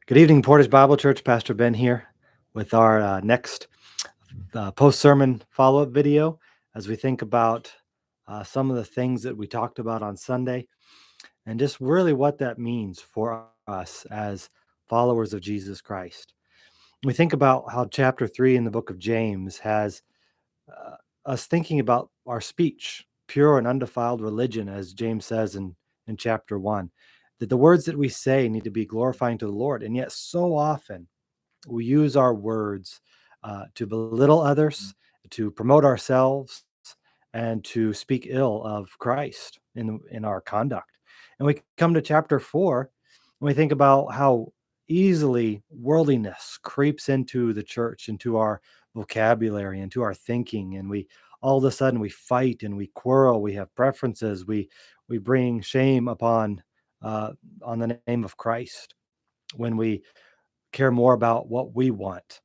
Good evening, Portage Bible Church. Pastor Ben here with our next post sermon follow up video as we think about some of the things that we talked about on Sunday and just really what that means for us as followers of Jesus Christ. We think about how chapter 3 in the book of James has uh, us thinking about our speech, pure and undefiled religion, as James says in chapter 1, that the words that we say need to be glorifying to the Lord. And yet, so often, we use our words to belittle others, to promote ourselves, and to speak ill of Christ in our conduct. And we come to chapter 4, and we think about how easily worldliness creeps into the church, into our vocabulary, into our thinking, and we all of a sudden we fight and we quarrel. We have preferences. We bring shame upon on the name of Christ when we care more about what we want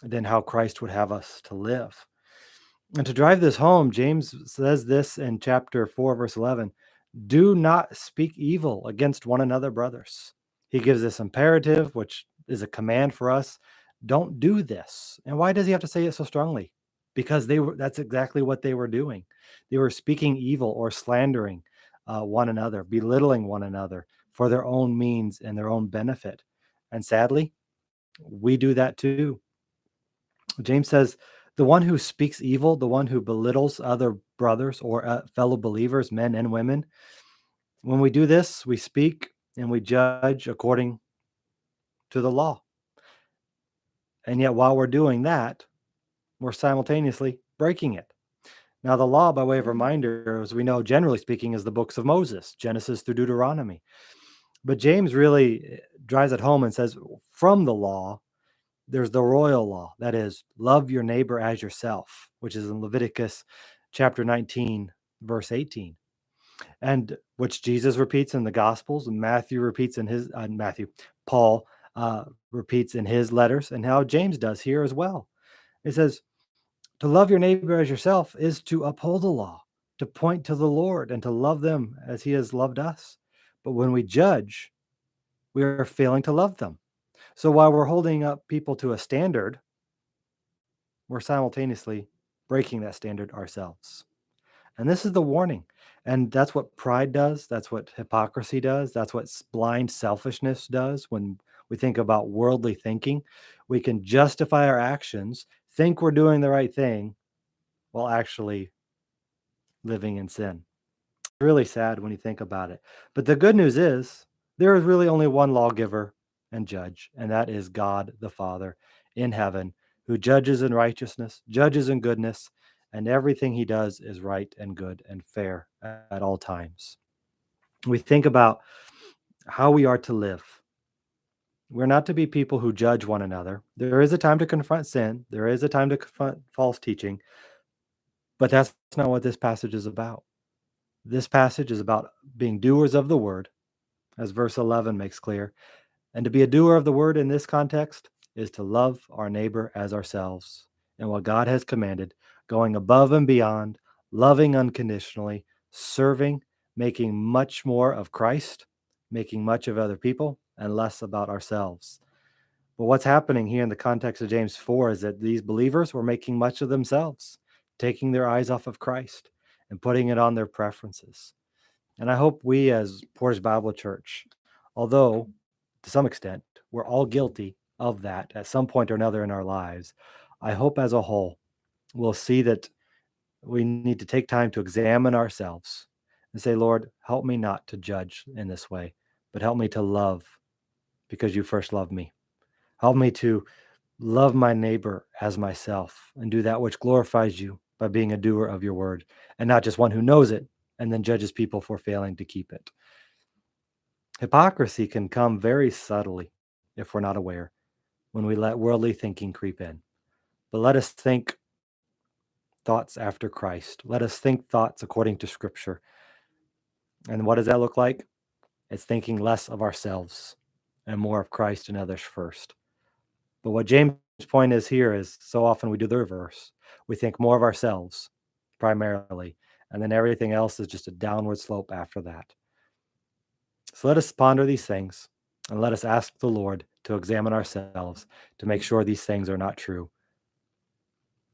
than how Christ would have us to live. And to drive this home, James says this in chapter 4, verse 11: do not speak evil against one another, brothers. He gives this imperative, which is a command for us. Don't do this. And why does he have to say it so strongly? Because that's exactly what they were doing. They were speaking evil or slandering one another, belittling one another for their own means and their own benefit. And sadly, we do that too. James says, the one who speaks evil, the one who belittles other brothers or fellow believers, men and women, when we do this, we speak and we judge according to the law. And yet, while we're doing that, we're simultaneously breaking it. Now, the law, by way of reminder, as we know, generally speaking, is the books of Moses, Genesis through Deuteronomy. But James really drives it home and says, from the law, there's the royal law. That is, love your neighbor as yourself, which is in Leviticus chapter 19, verse 18. And which Jesus repeats in the Gospels, and Matthew repeats in his Paul repeats in his letters, and how James does here as well. It says, to love your neighbor as yourself is to uphold the law, to point to the Lord, and to love them as he has loved us. But when we judge, we are failing to love them. So while we're holding up people to a standard, we're simultaneously breaking that standard ourselves. And this is the warning. And that's what pride does. That's what hypocrisy does. That's what blind selfishness does when we think about worldly thinking. We can justify our actions, think we're doing the right thing, while actually living in sin. It's really sad when you think about it. But the good news is there is really only one lawgiver and judge, and that is God the Father in heaven, who judges in righteousness, judges in goodness, and everything he does is right and good and fair at all times. We think about how we are to live. We're not to be people who judge one another. There is a time to confront sin, there is a time to confront false teaching, but that's not what this passage is about. This passage is about being doers of the word, as verse 11 makes clear. And to be a doer of the word in this context is to love our neighbor as ourselves and what God has commanded, going above and beyond, loving unconditionally, serving, making much more of Christ, making much of other people, and less about ourselves. But what's happening here in the context of James 4 is that these believers were making much of themselves, taking their eyes off of Christ and putting it on their preferences. And I hope we as Portage Bible Church, although to some extent we're all guilty of that at some point or another in our lives, I hope as a whole we'll see that we need to take time to examine ourselves and say, Lord, help me not to judge in this way, but help me to love because you first loved me. Help me to love my neighbor as myself and do that which glorifies you by being a doer of your word and not just one who knows it and then judges people for failing to keep it. Hypocrisy can come very subtly if we're not aware when we let worldly thinking creep in. But let us think thoughts after Christ. Let us think thoughts according to Scripture. And what does that look like? It's thinking less of ourselves and more of Christ and others first. But what James' point is here is so often we do the reverse. We think more of ourselves primarily, and then everything else is just a downward slope after that. So let us ponder these things. And let us ask the Lord to examine ourselves to make sure these things are not true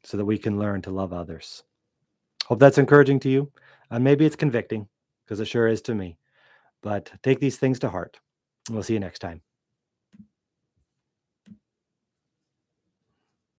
so that we can learn to love others. Hope that's encouraging to you. And maybe it's convicting because it sure is to me. But take these things to heart. We'll see you next time.